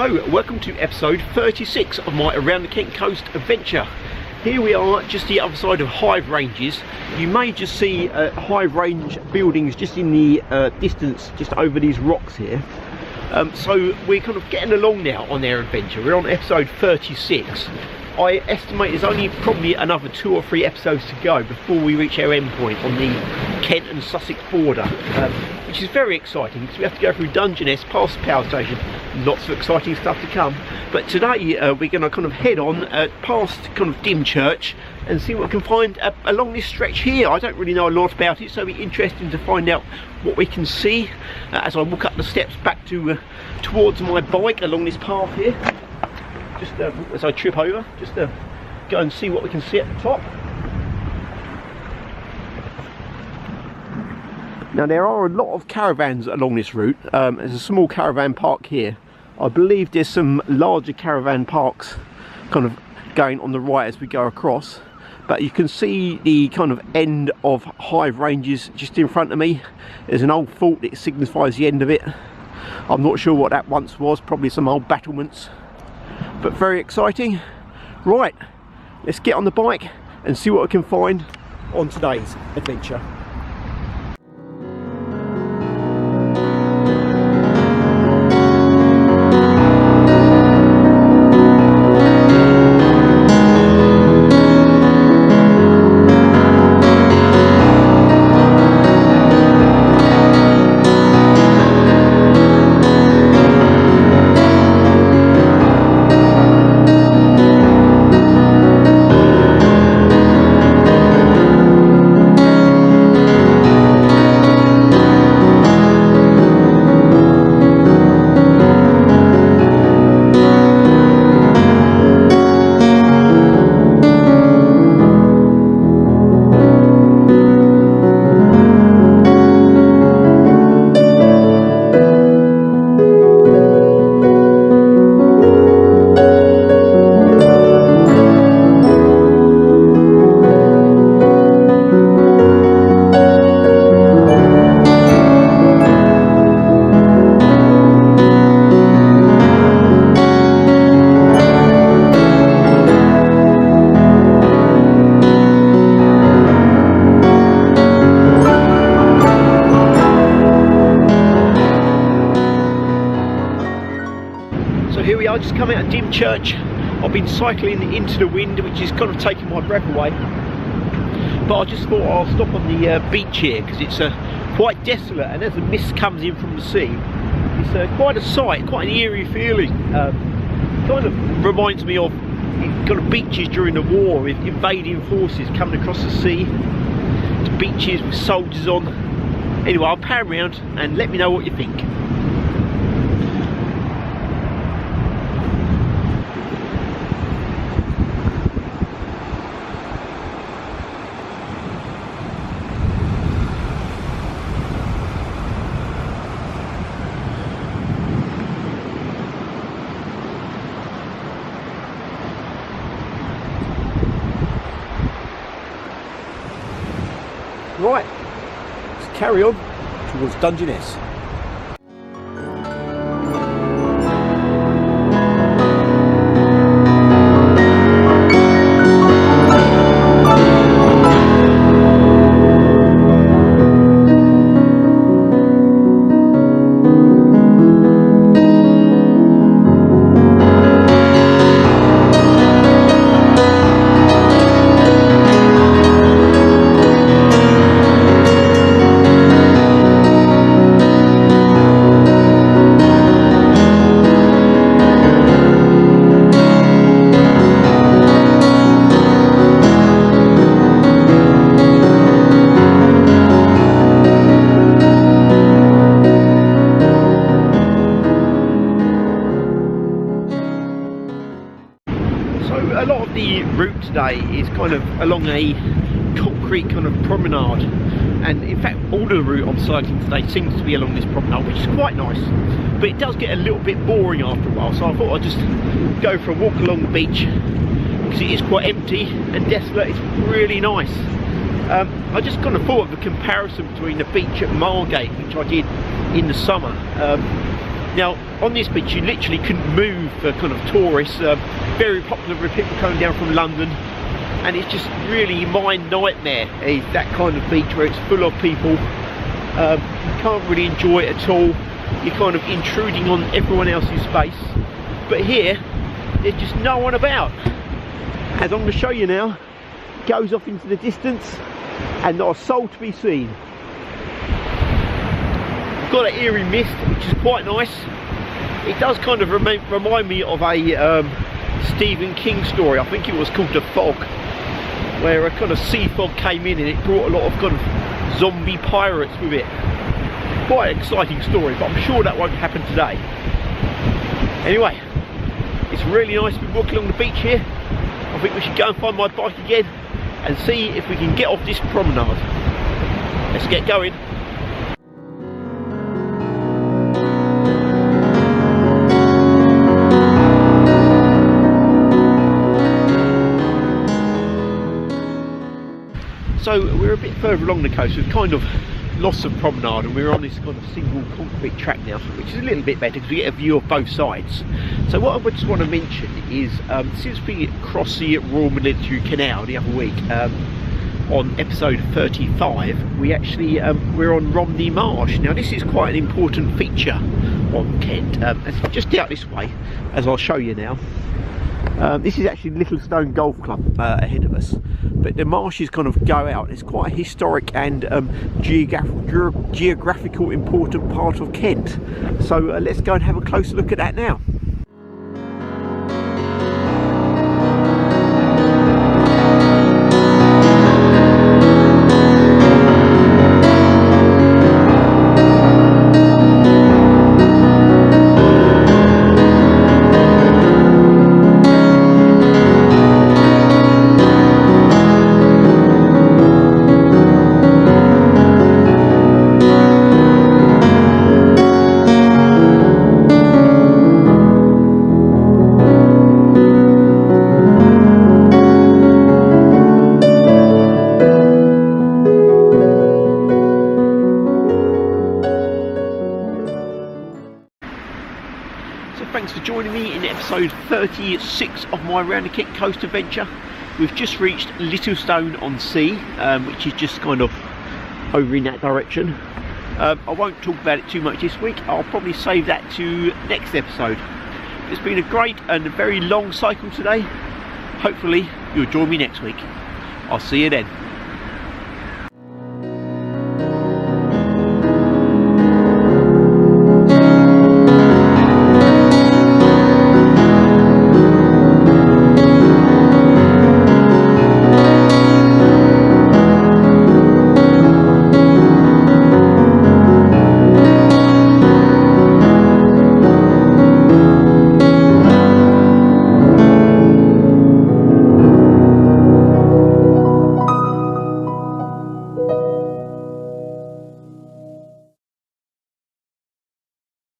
Hello, welcome to episode 36 of my Around the Kent Coast adventure. Here we are just the other side of Hythe Ranges. You may just see Hythe Range buildings just in the distance, just over these rocks here. So we're kind of getting along now on our adventure. We're on episode 36. I estimate there's only probably another 2 or 3 episodes to go before we reach our end point on the Kent and Sussex border, which is very exciting because we have to go through Dungeness, past the power station. Lots of exciting stuff to come. But today we're going to kind of head on past kind of Dymchurch and see what we can find along this stretch here. I don't really know a lot about it, so it'll be interesting to find out what we can see as I walk up the steps back to towards my bike along this path here. Just as I trip over, just to go and see what we can see at the top. Now there are a lot of caravans along this route. There's a small caravan park here. I believe there's some larger caravan parks kind of going on the right as we go across. But you can see the kind of end of Hythe Ranges just in front of me. There's an old fort that signifies the end of it. I'm not sure what that once was, probably some old battlements. But very exciting. Right, let's get on the bike and see what we can find on today's adventure. Just come out of Dymchurch. I've been cycling into the wind, which is kind of taking my breath away, but I just thought I'll stop on the beach here because it's quite desolate, and as the mist comes in from the sea, it's quite a sight, quite an eerie feeling. Kind of reminds me of kind of beaches during the war with invading forces coming across the sea to beaches with soldiers on. Anyway, I'll pan around and let me know what you think. Right, let's carry on towards Dungeness. A lot of the route today is kind of along a concrete kind of promenade, and in fact all of the route I'm cycling today seems to be along this promenade, which is quite nice, but it does get a little bit boring after a while, so I thought I'd just go for a walk along the beach because it is quite empty and desolate. It's really nice. I just kind of thought of a comparison between the beach at Margate, which I did in the summer. Now on this beach you literally couldn't move for kind of tourists, very popular with people coming down from London, and it's just really my nightmare is that kind of beach where it's full of people. You can't really enjoy it at all. You're kind of intruding on everyone else's space. But here, there's just no one about. As I'm going to show you now, it goes off into the distance and not a soul to be seen. Got an eerie mist, which is quite nice. It does kind of remind me of a Stephen King story. I think it was called The Fog, where a kind of sea fog came in and it brought a lot of kind of zombie pirates with it. Quite an exciting story, but I'm sure that won't happen today. Anyway, it's really nice to be walking along the beach here. I think we should go and find my bike again and see if we can get off this promenade. Let's get going. So we're a bit further along the coast. We've kind of lost the promenade and we're on this kind of single concrete track now, which is a little bit better because we get a view of both sides. So what I just want to mention is since we crossed the Royal Military Canal the other week on episode 35, we actually we're on Romney Marsh. Now this is quite an important feature on Kent. It's just out this way, as I'll show you now. This is actually Littlestone Golf Club ahead of us, but the marshes kind of go out. It's quite a historic and geographical important part of Kent. So let's go and have a closer look at that now. Thanks for joining me in episode 36 of my Round the Kent Coast adventure. We've just reached Littlestone-on-sea, which is just kind of over in that direction. I won't talk about it too much this week. I'll probably save that to next episode. It's been a great and a very long cycle today. Hopefully you'll join me next week. I'll see you then.